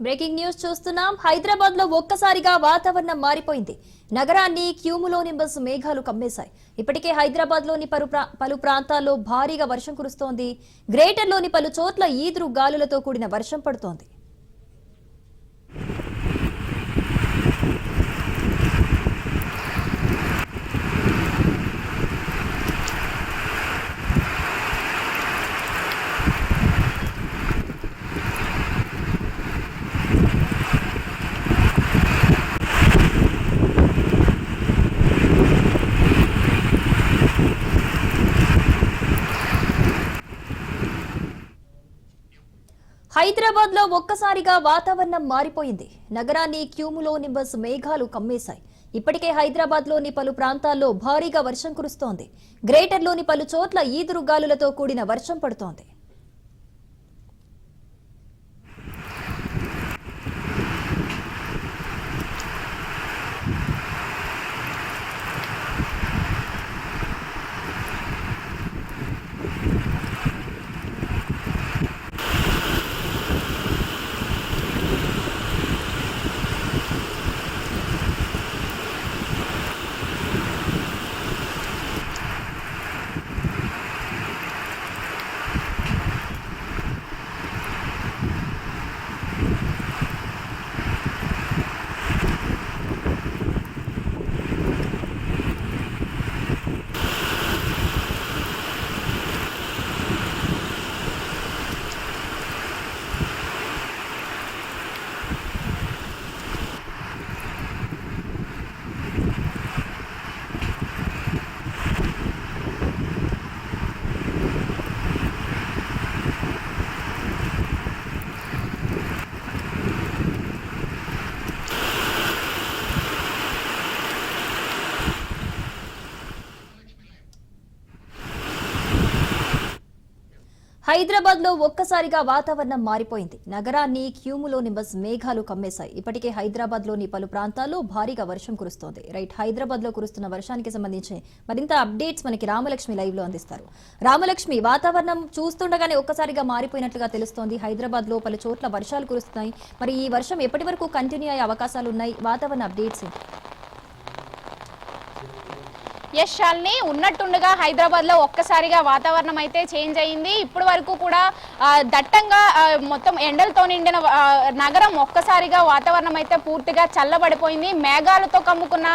Breaking news చూస్తున్నాం. హైదరాబాద్ లో ఒక్కసారిగా వాతావరణం మారిపోయింది. నగరాన్ని క్యూములోనింబస్ మేఘాలు కమ్మేశాయి. ఇప్పటికే హైదరాబాద్ లోని పలు ప్రాంతాల్లో భారీగా వర్షం కురుస్తోంది. గ్రేటర్ లోని పలు చోట్ల ఈదురు గాలులతో కూడిన వర్షం పడుతోంది. హైదరాబాద్ లో ఒక్కసారిగా వాతావరణం మారిపోయింది. నగరాన్ని క్యూములోనింబస్ మేఘాలు కమ్మేశాయి. ఇప్పటికే హైదరాబాద్ లోని పలు ప్రాంతాల్లో భారీగా వర్షం కురుస్తోంది. గ్రేటర్ లోని పలు చోట్ల ఈదురు గాలులతో కూడిన వర్షం పడుతోంది. హైదరాబాద్ లో ఒక్కసారిగా వాతావరణం మారిపోయింది. నగరాన్ని క్యూములోనింబస్ మేఘాలు కమ్మేశాయి. ఇప్పటికే హైదరాబాద్ లోని పలు ప్రాంతాల్లో భారీగా వర్షం కురుస్తోంది. హైదరాబాద్ లో కురుస్తున్న వర్షానికి సంబంధించి మరింత అప్డేట్స్ మనకి రామలక్ష్మి లైవ్ లో అందిస్తారు. రామలక్ష్మి, వాతావరణం చూస్తుండగానే ఒక్కసారిగా మారిపోయినట్లుగా తెలుస్తోంది. హైదరాబాద్ లో పలు చోట్ల వర్షాలు కురుస్తున్నాయి. మరి ఈ వర్షం ఎప్పటి వరకు కంటిన్యూ అయ్యే అవకాశాలు ఉన్నాయి? వాతావరణ అప్డేట్స్ యశాల్ని ఉన్నట్టుండగా హైదరాబాద్ లో ఒక్కసారిగా వాతావరణం అయితే చేంజ్ అయింది. ఇప్పటి వరకు కూడా దట్టంగా మొత్తం ఎండలతో నిండిన నగరం ఒక్కసారిగా వాతావరణం అయితే పూర్తిగా చల్లబడిపోయింది. మేఘాలతో కమ్ముకున్న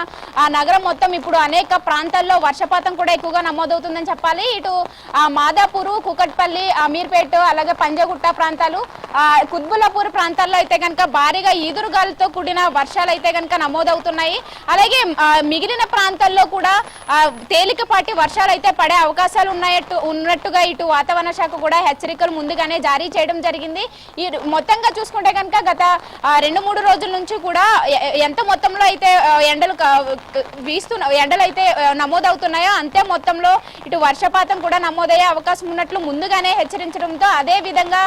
ఆ నగరం మొత్తం ఇప్పుడు అనేక ప్రాంతాల్లో వర్షపాతం కూడా ఎక్కువగా నమోదవుతుందని చెప్పాలి. ఇటు మాదాపూర్, కుకట్పల్లి, అమీర్పేట్, అలాగే పంజగుట్ట ప్రాంతాలు, కుత్బుల్లాపూర్ ప్రాంతాల్లో అయితే కనుక భారీగా ఈదురుగాలతో కూడిన వర్షాలు అయితే కనుక నమోదవుతున్నాయి. అలాగే మిగిలిన ప్రాంతాల్లో కూడా తేలికపాటి వర్షాలు అయితే పడే అవకాశాలు ఉన్నట్టుగా ఇటు వాతావరణ శాఖ కూడా హెచ్చరికలు ముందుగానే జారీ చేయడం జరిగింది. ఈ మొత్తంగా చూసుకుంటే కనుక గత 2-3 రోజుల నుంచి కూడా ఎంత మొత్తంలో అయితే ఎండలు అయితే నమోదవుతున్నాయో అంతే మొత్తంలో ఇటు వర్షపాతం కూడా నమోదయ్యే అవకాశం ఉన్నట్లు ముందుగానే హెచ్చరించడంతో అదే విధంగా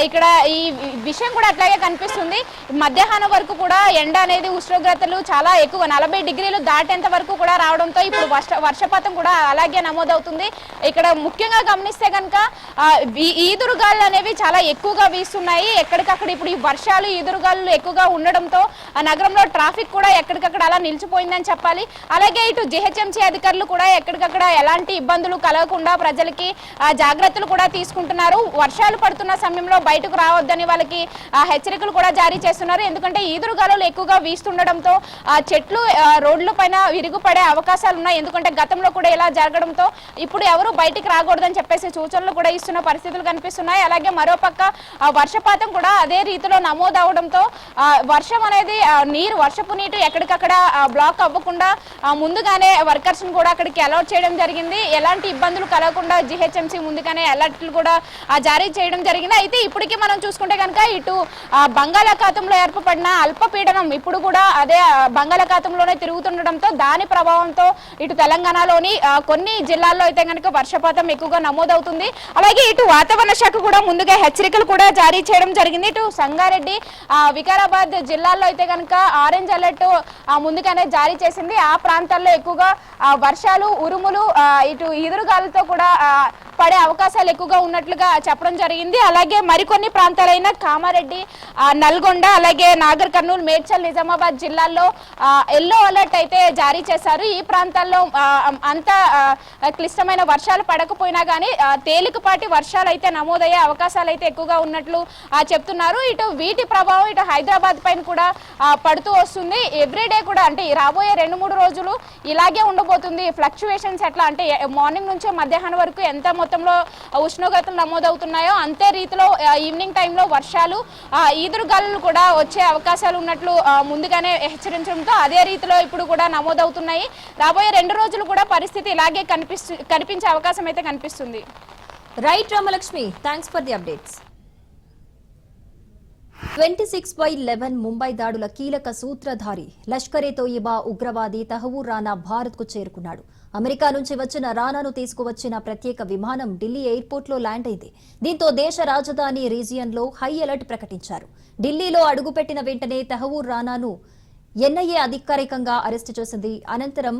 ఇక్కడ ఈ విషయం కూడా అట్లాగే కనిపిస్తుంది. మధ్యాహ్నం వరకు కూడా ఎండ అనేది ఉష్ణోగ్రతలు చాలా ఎక్కువ 40 డిగ్రీలు దాటేంత వరకు కూడా రావడంతో ఇప్పుడు వర్షపాతం కూడా అలాగే నమోదవుతుంది. ఇక్కడ ముఖ్యంగా గమనిస్తే కనుక ఈదురుగాలు అనేవి చాలా ఎక్కువగా వీస్తున్నాయి. ఎక్కడికక్కడ ఇప్పుడు ఈ వర్షాలు ఈదురుగాలు ఎక్కువగా ఉండడంతో ఆ నగరంలో ట్రాఫిక్ కూడా ఎక్కడికక్కడ అలా నిలిచిపోయిందని చెప్పాలి. అలాగే ఇటు జిహెచ్ఎంసీ అధికారులు కూడా ఎక్కడికక్కడ ఎలాంటి ఇబ్బందులు కలగకుండా ప్రజలకి జాగ్రత్తలు కూడా తీసుకుంటున్నారు. వర్షాలు పడుతున్న సమయంలో బయటకు రావద్దని వాళ్ళకి హెచ్చరికలు కూడా జారీ చేస్తున్నారు. ఎందుకంటే ఈదురుగాలు ఎక్కువగా వీస్తుండడంతో చెట్లు రోడ్ల పైన విరుగుపడే అవకాశాలు ఉన్నాయి. ఎందుకంటే గతంలో కూడా ఇలా జరగడంతో ఇప్పుడు ఎవరు బయటికి రాకూడదని చెప్పేసి సూచనలు కూడా ఇస్తున్న పరిస్థితులు కనిపిస్తున్నాయి. అలాగే మరోపక్క వర్షపాతం కూడా అదే రీతిలో నమోదవడంతో వర్షం అనేది వర్షపు నీరు ఎక్కడికక్కడ బ్లాక్ అవ్వకుండా ముందుగానే వర్కర్స్ కూడా అక్కడికి అలర్ట్ చేయడం జరిగింది. ఎలాంటి ఇబ్బందులు కలగకుండా జిహెచ్ఎంసీ ముందుగానే అలర్ట్లు కూడా జారీ చేయడం జరిగింది. అయితే ఇప్పటికీ మనం చూసుకుంటే కనుక ఇటు బంగాళాఖాతంలో ఏర్పడిన అల్పపీడనం ఇప్పుడు కూడా అదే బంగాళాఖాతంలోనే తిరుగుతుండడంతో దాని ప్రభావంతో ఇటు తెలంగాణలోని కొన్ని జిల్లాల్లో అయితే కనుక వర్షపాతం ఎక్కువగా నమోదవుతుంది. అలాగే ఇటు వాతావరణ శాఖ కూడా ముందుగా హెచ్చరికలు కూడా జారీ చేయడం జరిగింది. ఇటు సంగారెడ్డి, వికారాబాద్ జిల్లాల్లో అయితే కనుక ఆరెంజ్ అలర్ట్ ముందుగానే జారీ చేసింది. ఆ ప్రాంతాల్లో ఎక్కువగా వర్షాలు, ఉరుములు, ఇటు ఈదురుగాలతో కూడా పడే అవకాశాలు ఎక్కువగా ఉన్నట్లుగా చెప్పడం జరిగింది. అలాగే మరికొన్ని ప్రాంతాలైన కామారెడ్డి, నల్గొండ, అలాగే నాగర్ కర్నూలు, మేడ్చల్, నిజామాబాద్ జిల్లాల్లో ఎల్లో అలర్ట్ అయితే జారీ చేశారు. ఈ ప్రాంతాల్లో అంత క్లిష్టమైన వర్షాలు పడకపోయినా కానీ తేలికపాటి వర్షాలు అయితే నమోదయ్యే అవకాశాలు అయితే ఎక్కువగా ఉన్నట్లు చెప్తున్నారు. ఇటు వీటి ప్రభావం ఇటు హైదరాబాద్ పైన కూడా పడుతూ వస్తుంది. ఎవ్రీడే కూడా అంటే రాబోయే 2-3 రోజులు ఇలాగే ఉండబోతుంది. ఫ్లక్చువేషన్స్ ఎట్లా అంటే మార్నింగ్ నుంచి మధ్యాహ్నం వరకు ఎంత మొత్తంలో ఉష్ణోగ్రతలు నమోదవుతున్నాయో అంతే రీతిలో ఈవినింగ్ టైంలో వర్షాలు, ఈదురుగాలులు కూడా వచ్చే అవకాశాలు ఉన్నట్లు ముందుగానే హెచ్చరించడంతో అదే రీతిలో ఇప్పుడు కూడా నమోదవుతున్నాయి. రాబోయే 2 రోజులు కూడా పరిస్థితి ఇలాగే కనిపించే అవకాశం అయితే కనిపిస్తుంది. Right Ramalakshmi, thanks for the updates. 26/11 Mumbai దాడుల కీలక సూత్రధారి లష్కర్-ఏ-తోయిబా ఉగ్రవాది తహవూర్ రానా భారత్కు చేరుకున్నాడు. అమెరికా నుంచి వచ్చిన రానాను తీసుకువచ్చిన ప్రత్యేక విమానం ఢిల్లీ ఎయిర్పోర్ట్లో ల్యాండ్ అయింది. దీంతో దేశ రాజధాని రీజియన్లో హై అలర్ట్ ప్రకటించారు. ఢిల్లీలో అడుగుపెట్టిన వెంటనే తహవూర్ రానాను ఎన్ఐఏ అధికారికంగా అరెస్టు చేసింది. అనంతరం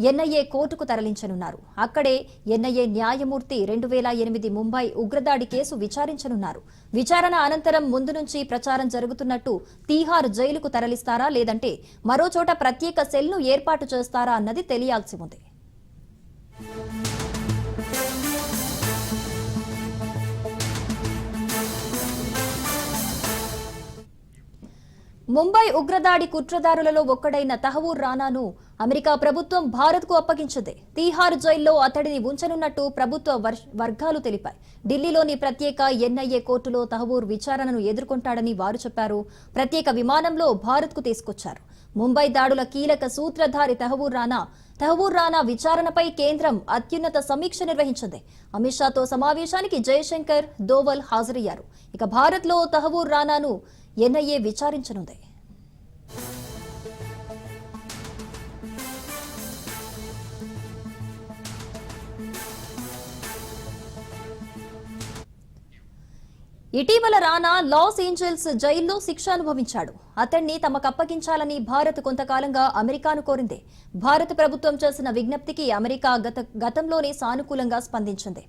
ఎన్ఐఏ కోర్టుకు తరలించనున్నారు. అక్కడే ఎన్ఐఏ న్యాయమూర్తి 2008 ముంబై ఉగ్రదాడి కేసు విచారించనున్నారు. విచారణ అనంతరం ముందు నుంచి ప్రచారం జరుగుతున్నట్టు తీహార్ జైలుకు తరలిస్తారా లేదంటే మరోచోట ప్రత్యేక సెల్ను ఏర్పాటు చేస్తారా అన్నది తెలియాల్సి ఉంది. ముంబై ఉగ్రదాడి కుట్రదారులలో ఒక్కడైన తహవూర్ రానాను అమెరికా ప్రభుత్వం భారత్కు అప్పగించింది. తీహార్ జైల్లో అతడిని ఉంచనున్నట్టు ప్రభుత్వ వర్గాలు తెలిపాయి. ఢిల్లీలోని ప్రత్యేక ఎన్ఐఏ కోర్టులో తహవూర్ విచారణను ఎదుర్కొంటాడని వారు చెప్పారు. ప్రత్యేక విమానంలో భారత్కు తీసుకొచ్చారు. ముంబై దాడుల కీలక సూత్రధారి తహవూర్ రానా విచారణపై కేంద్రం అత్యున్నత సమీక్ష నిర్వహించింది. అమిత్ షాతో సమావేశానికి జయశంకర్, దోవల్ హాజరయ్యారు. ఇక భారత్లో తహవూర్ రానాను ఎన్ఐఏ విచారించనుంది. ఇటీవల రానా లాస్ ఏంజల్స్ జైల్లో శిక్ష అనుభవించాడు. అతన్ని తమకు అప్పగించాలని భారత్ కొంతకాలంగా అమెరికాను కోరింది. భారత ప్రభుత్వం చేసిన విజ్ఞప్తికి అమెరికా గతంలోనే సానుకూలంగా స్పందించింది.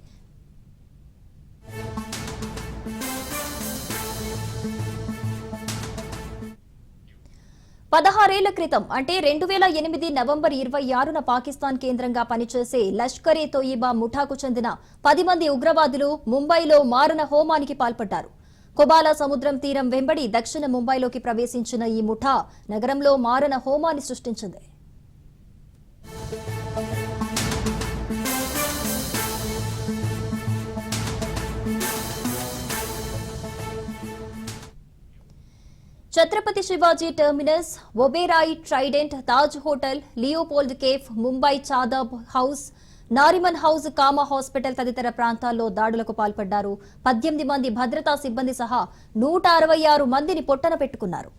పదహారేళ్ల క్రితం అంటే 2008 నవంబర్ 26న పాకిస్తాన్ కేంద్రంగా పనిచేసే లష్కర్-ఏ-తోయిబా ముఠాకు చెందిన 10 మంది ఉగ్రవాదులు ముంబైలో మారణ హోమానికి పాల్పడ్డారు. కొబాలా సముద్రం తీరం వెంబడి దక్షిణ ముంబైలోకి ప్రవేశించిన ఈ ముఠా నగరంలో మారణ హోమాన్ని సృష్టించింది. Chhatrapati Shivaji terminus, Oberoi Trident, Taj hotel, Leopold cafe, Mumbai చాదాబ్ house, Nariman house, Cama hospital తదితర ప్రాంతాల్లో దాడులకు పాల్పడ్డారు. 18 మంది భద్రతా సిబ్బంది సహా 166 మందిని పొట్టన పెట్టుకున్నారు.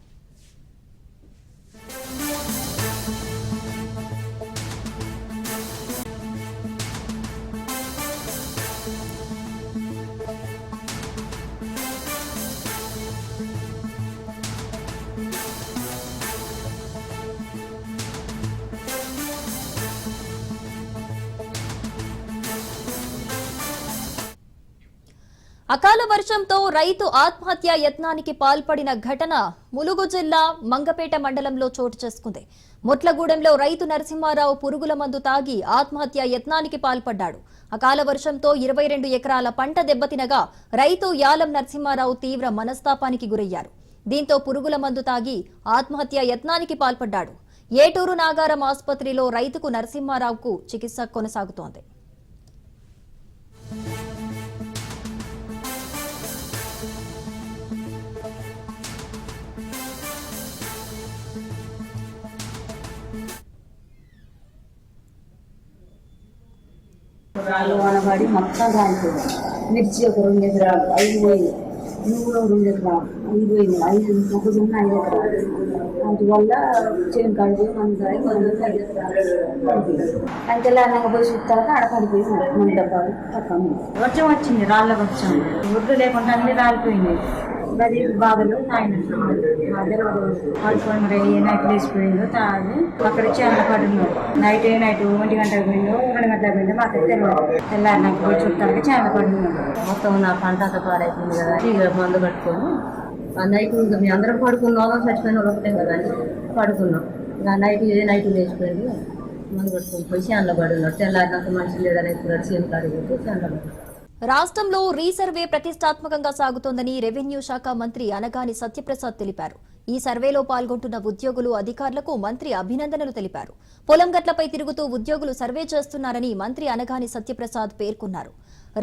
అకాల వర్షంతో రైతు ఆత్మహత్య యత్నానికి పాల్పడిన ఘటన ములుగు జిల్లా మంగపేట మండలంలో చోటు చేసుకుంది. మొట్లగూడెంలో రైతు నరసింహారావు పురుగుల మందు తాగి ఆత్మహత్య యత్నానికి పాల్పడ్డాడు. అకాల వర్షంతో 22 ఎకరాల పంట దెబ్బతినగా రైతు యాలం నరసింహారావు తీవ్ర మనస్తాపానికి గురయ్యారు. దీంతో పురుగుల మందు తాగి ఆత్మహత్య యత్నానికి పాల్పడ్డాడు. ఏటూరు నాగారం ఆసుపత్రిలో రైతుకు నరసింహారావుకు చికిత్స కొనసాగుతోంది. రాళ్ళు వానబడి మొత్తం రాలిపోయింది. మిర్చి ఒక 2 ఎకరాలు 5 పోయింది. నువ్వులు 2 ఎకరాలు 5 పోయింది. 5 మొక్కజొన్న 5 ఎకరాలు. అందువల్ల చేను కాడిపోయి మందు 5 ఎకరాలు అంతేలాగా పోయి చూస్తాక అడపడిపోయి మందు డబ్బాలు తక్కువ వర్షం వచ్చింది. రాళ్ళ వర్షం ఒడ్లు లేకుండా అన్ని రాలిపోయినాయి. అది బాధలు ఆయన పడుకొని మరి ఏ నైట్ లేచిపోయిందో తాగి అక్కడ చాలా పడున్నారు. నైట్ 1 గంటకు పోయిందో 2 గంటలకు పోయిందో మాకు తెలియదు. తెల్లారి నాకు పోయి చుట్టాలకి చాలా పడున్నారు. మొత్తం నా పంట అంతా పాడైపోయింది కదా, ఇక మందు కట్టుకొని ఆ నైట్ మేము అందరం పడుకున్నాం. చచ్చిపోయిన వాళ్ళు ఒకటే కదా అని పడుకున్నాం. ఇక నైట్ లేచిపోయింది, మందు కట్టుకొని పోయి చేనులో పడున్నారు. తెల్లారి నాకు మనిషి లేదని చేను కాడిపోతే చేనులో పడున్నారు. రాష్ట్రంలో రీసర్వే ప్రతిష్టాత్మకంగా సాగుతోందని రెవెన్యూ శాఖ మంత్రి అనగాని సత్యప్రసాద్ తెలిపారు. ఈ సర్వేలో పాల్గొంటున్న ఉద్యోగులు, అధికారులకు మంత్రి అభినందనలు తెలిపారు. పొలం గట్లపై తిరుగుతూ ఉద్యోగులు సర్వే చేస్తున్నారని మంత్రి అనగాని సత్యప్రసాద్ పేర్కొన్నారు.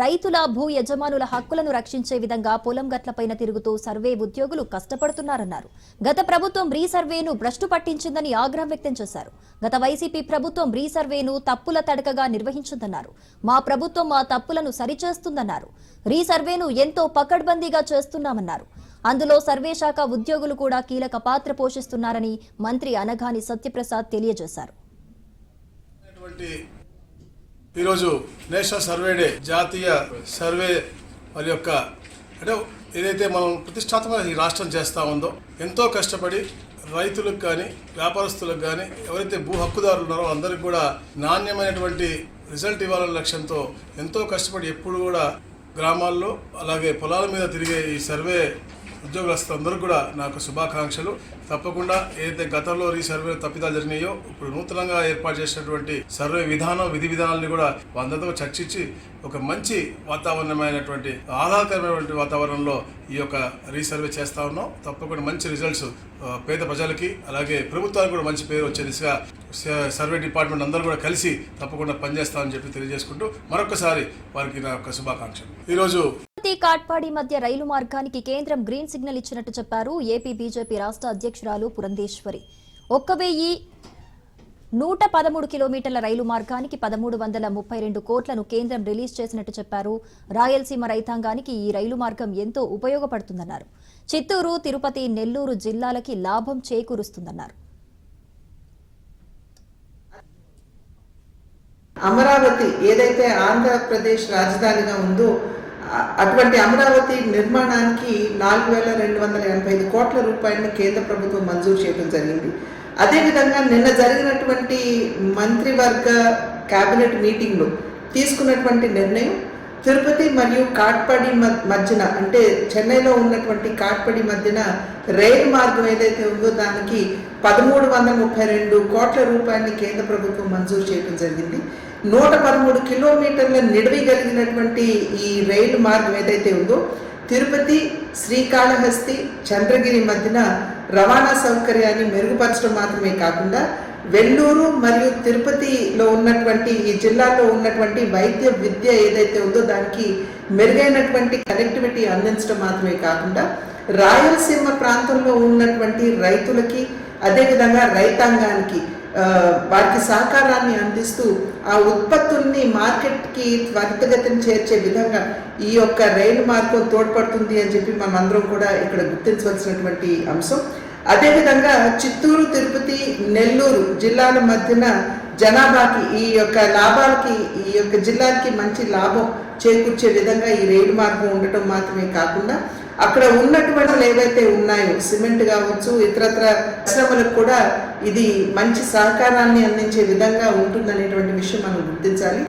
రైతుల, భూ యజమానుల హక్కులను రక్షించే విధంగా పొలం గట్లపైన తిరుగుతూ సర్వే ఉద్యోగులు కష్టపడుతున్నారన్నారు. గత ప్రభుత్వం రీసర్వేను భ్రష్టు పట్టించిందని ఆగ్రహం వ్యక్తం చేశారు. గత వైసీపీ ప్రభుత్వం రీసర్వేను తప్పుల తడకగా నిర్వహించిందన్నారు. మా ప్రభుత్వం మా తప్పులను సరిచేస్తుందన్నారు. రీసర్వేను ఎంతో పకడ్బందీగా చేస్తున్నామన్నారు. అందులో సర్వే శాఖ ఉద్యోగులు కూడా కీలక పాత్ర పోషిస్తున్నారని మంత్రి అనగాని సత్యప్రసాద్ తెలియజేశారు. ఈరోజు నేషనల్ సర్వే డే, జాతీయ సర్వే వారి యొక్క అంటే ఏదైతే మనం ప్రతిష్టాత్మకంగా ఈ రాష్ట్రం చేస్తా ఉందో ఎంతో కష్టపడి రైతులకు కానీ వ్యాపారస్తులకు కానీ ఎవరైతే భూ హక్కుదారులు ఉన్నారో అందరికి కూడా నాణ్యమైనటువంటి రిజల్ట్ ఇవ్వాలనే లక్ష్యంతో ఎంతో కష్టపడి ఎప్పుడు కూడా గ్రామాల్లో అలాగే పొలాల మీద తిరిగే ఈ సర్వే ఉద్యోగస్తులందరూ కూడా నాకు శుభాకాంక్షలు. తప్పకుండా ఏదైతే గతంలో రీసర్వే తప్పిదాలు జరిగినాయో ఇప్పుడు నూతనంగా ఏర్పాటు చేసినటువంటి సర్వే విధానం, విధి విధానాలను కూడా అందరితో చర్చించి ఒక మంచి వాతావరణమైనటువంటి ఆహ్లాదకరమైనటువంటి వాతావరణంలో ఈ యొక్క రీసర్వే చేస్తా ఉన్నాం. తప్పకుండా మంచి రిజల్ట్స్ పేద ప్రజలకి అలాగే ప్రభుత్వానికి కూడా మంచి పేరు వచ్చే దిశగా సర్వే డిపార్ట్మెంట్ అందరూ కూడా కలిసి తప్పకుండా పనిచేస్తామని చెప్పి తెలియజేసుకుంటూ మరొకసారి వారికి నా యొక్క శుభాకాంక్షలు. ఈరోజు కాట్పాడి మధ్య రైలు మార్గానికి కేంద్రం గ్రీన్ సిగ్నల్ ఇచ్చినట్టు చెప్పారు ఏపీ బీజేపీ రాష్ట్ర అధ్యక్షురాలు పురంధేశ్వరి. 1,113 కిలోమీటర్ల రైలు మార్గానికి 1,332 కోట్లను కేంద్రం రిలీజ్ చేసినట్టు చెప్పారు. రాయలసీమ రైతాంగానికి ఈ రైలు మార్గం ఎంతో ఉపయోగపడుతుందన్నారు. చిత్తూరు, తిరుపతి, నెల్లూరు జిల్లాలకి లాభం చేకూరుస్తుందన్నారు. అమరావతి ఏదైతే ఆంధ్రప్రదేశ్ రాజధానిగా ఉందో అటువంటి అమరావతి నిర్మాణానికి 4,285 కోట్ల రూపాయలని కేంద్ర ప్రభుత్వం మంజూరు చేయడం జరిగింది. అదేవిధంగా నిన్న జరిగినటువంటి మంత్రివర్గ కేబినెట్ మీటింగ్లో తీసుకున్నటువంటి నిర్ణయం తిరుపతి మరియు కాట్పాడి మధ్యన అంటే చెన్నైలో ఉన్నటువంటి కాట్పాడి మధ్యన రైలు మార్గం ఏదైతే ఉందో దానికి 1,332 కోట్ల రూపాయలని కేంద్ర ప్రభుత్వం మంజూరు చేయడం జరిగింది. 113 కిలోమీటర్ల నిడివి కలిగినటువంటి ఈ రైలు మార్గం ఏదైతే ఉందో తిరుపతి, శ్రీకాళహస్తి, చంద్రగిరి మధ్యన రవాణా సౌకర్యాన్ని మెరుగుపరచడం మాత్రమే కాకుండా వెల్లూరు మరియు తిరుపతిలో ఉన్నటువంటి ఈ జిల్లాలో ఉన్నటువంటి వైద్య విద్య ఏదైతే ఉందో దానికి మెరుగైనటువంటి కనెక్టివిటీ అందించడం మాత్రమే కాకుండా రాయలసీమ ప్రాంతంలో ఉన్నటువంటి రైతులకి అదేవిధంగా రైతాంగానికి వారికి సహకారాన్ని అందిస్తూ ఆ ఉత్పత్తుల్ని మార్కెట్కి త్వరితగతిని చేర్చే విధంగా ఈ యొక్క రైలు మార్గం తోడ్పడుతుంది అని చెప్పి మనం అందరం కూడా ఇక్కడ గుర్తించవలసినటువంటి అంశం. అదేవిధంగా చిత్తూరు, తిరుపతి, నెల్లూరు జిల్లాల మధ్యన జనాభాకి ఈ యొక్క లాభాలకి ఈ యొక్క జిల్లాలకి మంచి లాభం చేకూర్చే విధంగా ఈ రైలు మార్గం ఉండటం మాత్రమే కాకుండా అక్కడ ఉన్నటువంటి ఏవైతే ఉన్నాయో సిమెంట్ కావచ్చు ఇతరత్ర పరిశ్రమలకు కూడా ఇది మంచి సహకారాన్ని అందించే విధంగా ఉంటుందనేటువంటి విషయం మనం గుర్తించాలి.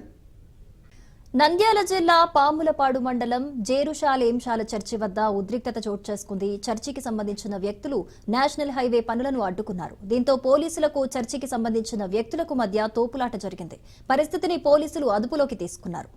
నంద్యాల జిల్లా పాములపాడు మండలం జేరుషాలేంశాల చర్చి వద్ద ఉద్రిక్తత చోటు చేసుకుంది. చర్చికి సంబంధించిన వ్యక్తులు నేషనల్ హైవే పనులను అడ్డుకున్నారు. దీంతో పోలీసులకు చర్చికి సంబంధించిన వ్యక్తులకు మధ్య తోపులాట జరిగింది. పరిస్థితిని పోలీసులు అదుపులోకి తీసుకున్నారు.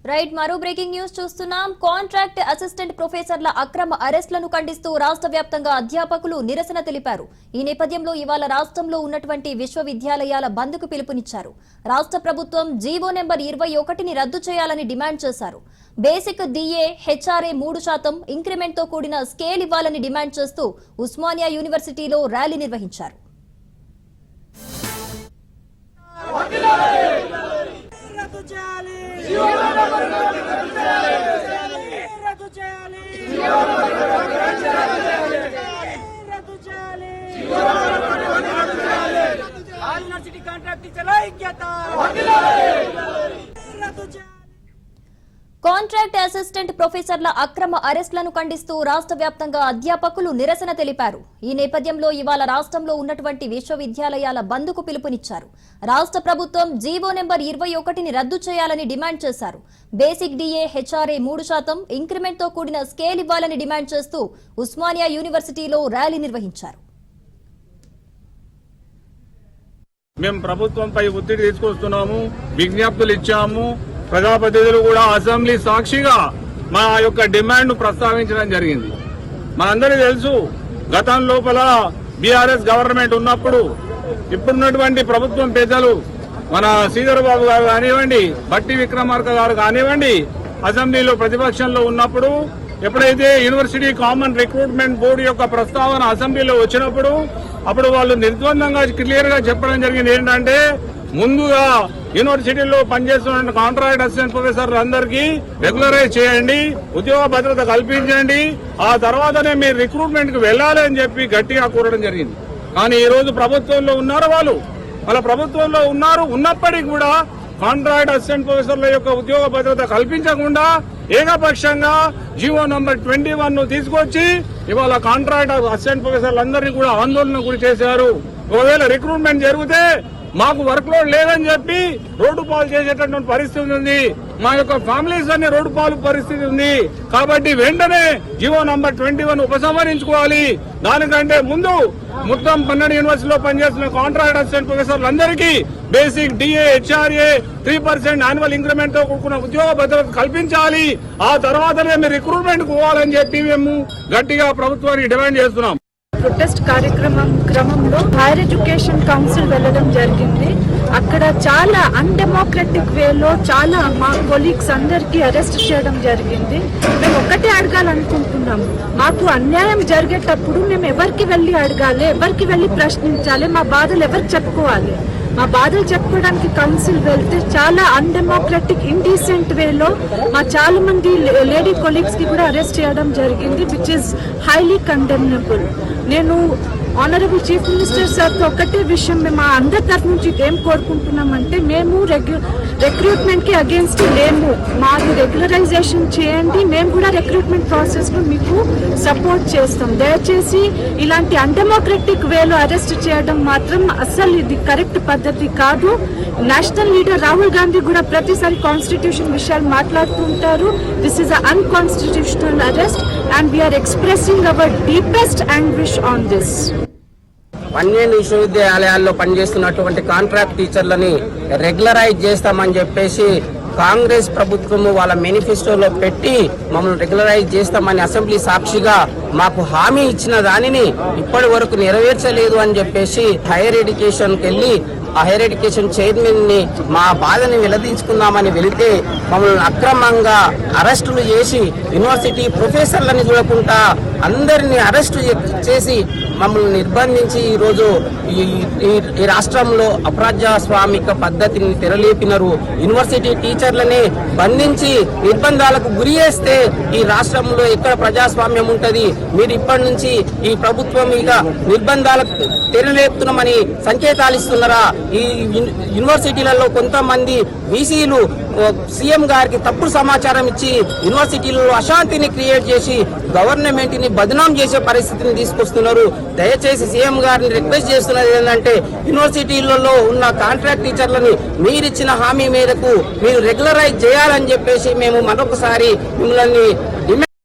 రైట్, మరో బ్రేకింగ్ న్యూస్ చూస్తున్నాం. కాంట్రాక్ట్ అసిస్టెంట్ ప్రొఫెసర్ల అక్రమ అరెస్టులను ఖండిస్తూ రాష్ట్ర వ్యాప్తంగా అధ్యాపకులు నిరసన తెలిపారు. ఈ నేపథ్యంలో ఇవాళ రాష్ట్రంలో ఉన్నటువంటి విశ్వవిద్యాలయాల బంద్కు పిలుపునిచ్చారు. రాష్ట్ర ప్రభుత్వం జీవో నెంబర్ 21ని రద్దు చేయాలని డిమాండ్ చేశారు. బేసిక్ DA, HRA 3% ఇంక్రిమెంట్తో కూడిన స్కేల్ ఇవ్వాలని డిమాండ్ చేస్తూ ఉస్మానియా యూనివర్సిటీలో ర్యాలీ నిర్వహించారు. కాంట్రాక్ట్ అసిస్టెంట్ ప్రొఫెసర్ల అక్రమ అరెస్టులను ఖండిస్తూ రాష్ట్ర వ్యాప్తంగా అధ్యాపకులు నిరసన తెలిపారు. ఈ నేపథ్యంలో ఇవాళ రాష్ట్రంలో ఉన్నటువంటి విశ్వవిద్యాలయాల బంద్కు పిలుపునిచ్చారు. రాష్ట్ర ప్రభుత్వం జీవో నెంబర్ 21ని రద్దు చేయాలని డిమాండ్ చేశారు. బేసిక్ డిఏ హెచ్ఆర్ఏ 3% ఇంక్రిమెంట్తో కూడిన స్కేల్ ఇవ్వాలని డిమాండ్ చేస్తూ ఉస్మానియా యూనివర్సిటీలో ర్యాలీ నిర్వహించారు. మేము ప్రభుత్వంపై ఒత్తిడి తీసుకొస్తున్నాము, విజ్ఞప్తులు ఇచ్చాము. ప్రజాప్రతినిధులు కూడా అసెంబ్లీ సాక్షిగా మా యొక్క డిమాండ్ ప్రస్తావించడం జరిగింది. మనందరికీ తెలుసు, గతం లోపల బీఆర్ఎస్ గవర్నమెంట్ ఉన్నప్పుడు ఇప్పుడున్నటువంటి ప్రభుత్వం పెద్దలు మన శ్రీధర్ బాబు గారు కానివ్వండి, బట్టి విక్రమార్క గారు కానివ్వండి, అసెంబ్లీలో ప్రతిపక్షంలో ఉన్నప్పుడు ఎప్పుడైతే యూనివర్సిటీ కామన్ రిక్రూట్మెంట్ బోర్డు యొక్క ప్రస్తావన అసెంబ్లీలో వచ్చినప్పుడు అప్పుడు వాళ్ళు నిర్ద్వందంగా క్లియర్ గా చెప్పడం జరిగింది. ఏంటంటే ముందుగా యూనివర్సిటీలో పనిచేస్తున్న కాంట్రాక్ట్ అసిస్టెంట్ ప్రొఫెసర్లు అందరికీ రెగ్యులరైజ్ చేయండి, ఉద్యోగ భద్రత కల్పించండి, ఆ తర్వాతనే మీరు రిక్రూట్మెంట్ కు వెళ్లాలి అని చెప్పి గట్టిగా కోరడం జరిగింది. కానీ ఈ రోజు ప్రభుత్వంలో ఉన్నారు వాళ్ళ ప్రభుత్వంలో ఉన్నప్పటికీ కూడా కాంట్రాక్ట్ అసిస్టెంట్ ప్రొఫెసర్ల యొక్క ఉద్యోగ భద్రత కల్పించకుండా ఏకపక్షంగా జీవో నంబర్ 21 తీసుకొచ్చి ఇవాళ కాంట్రాక్ట్ అసిస్టెంట్ ప్రొఫెసర్లందరినీ కూడా ఆందోళన గురి చేశారు. ఒకవేళ రిక్రూట్మెంట్ జరిగితే మాకు వర్క్ లోడ్ లేదని చెప్పి రోడ్డు పాలు చేసేటటువంటి పరిస్థితి ఉంది. మా యొక్క ఫ్యామిలీస్ అన్ని రోడ్డు పాలు పరిస్థితి ఉంది. కాబట్టి వెంటనే జీవో నంబర్ 21 ఉపసంహరించుకోవాలి. దానికంటే ముందు మొత్తం 12 యూనివర్సిటీలో పనిచేస్తున్న కాంట్రాక్ట్ అసిస్టెంట్ ప్రొఫెసర్లందరికీ basic DA HRA 3% annual increment తో కూడుకున్న ఉద్యోగ భద్రత కల్పించాలి. ఆ తర్వాతనే మీరు రిక్రూట్మెంట్ పోవాలని చెప్పి మేము గట్టిగా ప్రభుత్వానికి డిమాండ్ చేస్తున్నాం. ప్రొటెస్ట్ క్రమంలో హైయర్ ఎడ్యుకేషన్ కౌన్సిల్ వెళ్ళడం జరిగింది. అక్కడ చాలా అన్డెమోక్రటిక్ వేలో చాలా మా కొలీగ్స్ అందరికీ అరెస్ట్ చేయడం జరిగింది. మేము ఒక్కటే అడగాలనుకుంటున్నాము, మాకు అన్యాయం జరిగేటప్పుడు మేము ఎవరికి వెళ్ళి అడగాలి, ఎవరికి వెళ్ళి ప్రశ్నించాలి, మా బాధలు ఎవరికి చెప్పుకోవాలి? మా బాధలు చెప్పుకోవడానికి కౌన్సిల్ వెళ్తే చాలా అన్డెమోక్రటిక్ ఇండీసెంట్ వేలో మా చాలా మంది లేడీ కొలీగ్స్ కి కూడా అరెస్ట్ చేయడం జరిగింది, విచ్ ఇస్ హైలీ కండెమ్నబుల్. నేను ఆనరబుల్ చీఫ్ మినిస్టర్ సార్తో ఒకటే విషయం మేము అందరి తరఫు నుంచి ఏం కోరుకుంటున్నామంటే, మేము రిక్రూట్మెంట్ కి అగేన్స్ట్ లేము, మాది రెగ్యులరైజేషన్ చేయండి, మేము కూడా రిక్రూట్మెంట్ ప్రాసెస్ లో మీకు సపోర్ట్ చేస్తాం. దయచేసి ఇలాంటి అన్డెమోక్రటిక్ వేలో అరెస్ట్ చేయడం మాత్రం అస్సలు ఇది కరెక్ట్ పద్ధతి కాదు. నేషనల్ లీడర్ రాహుల్ గాంధీ కూడా ప్రతిసారి కాన్స్టిట్యూషన్ విషయాలు మాట్లాడుతుంటారు. This is unconstitutional arrest and we are expressing our deepest anguish on this. 12 విశ్వవిద్యాలయాల్లో పనిచేస్తున్నటువంటి కాంట్రాక్ట్ టీచర్లని రెగ్యులరైజ్ చేస్తామని చెప్పేసి కాంగ్రెస్ ప్రభుత్వము వాళ్ళ మేనిఫెస్టోలో పెట్టి మమ్మల్ని రెగ్యులరైజ్ చేస్తామని అసెంబ్లీ సాక్షిగా మాకు హామీ ఇచ్చిన దానిని ఇప్పటి వరకు నెరవేర్చలేదు అని చెప్పేసి హైయర్ ఎడ్యుకేషన్కి వెళ్ళి ఆ హైయర్ ఎడ్యుకేషన్ చైర్మన్ ని మా బాధని వెల్లడించుకుందామని వెళితే మమ్మల్ని అక్రమంగా అరెస్టులు చేసి యూనివర్సిటీ ప్రొఫెసర్లని చూడకుండా అందరినీ అరెస్టు చేసి మమ్మల్ని నిర్బంధించి ఈరోజు ఈ రాష్ట్రంలో అప్రజాస్వామిక పద్ధతిని తెరలేపినారు. యూనివర్సిటీ టీచర్లని బంధించి నిర్బంధాలకు గురి చేస్తే ఈ రాష్ట్రంలో ఎక్కడ ప్రజాస్వామ్యం ఉంటది? మీరు ఇప్పటి నుంచి ఈ ప్రభుత్వం ఇక నిర్బంధాలకు తెరలేపుతున్నామని సంకేతాలు ఇస్తున్నారా? ఈ యూనివర్సిటీలలో కొంతమంది బీసీలు సీఎం గారికి తప్పుడు సమాచారం ఇచ్చి యూనివర్సిటీలలో అశాంతిని క్రియేట్ చేసి గవర్నమెంట్ ని బదనాం చేసే పరిస్థితిని తీసుకొస్తున్నారు. దయచేసి సీఎం గారిని రిక్వెస్ట్ చేస్తున్నది ఏంటంటే, యూనివర్సిటీలలో ఉన్న కాంట్రాక్ట్ టీచర్లను మీరిచ్చిన హామీ మేరకు మీరు రెగ్యులరైజ్ చేయాలని చెప్పేసి మేము మరొకసారి మిమ్మల్ని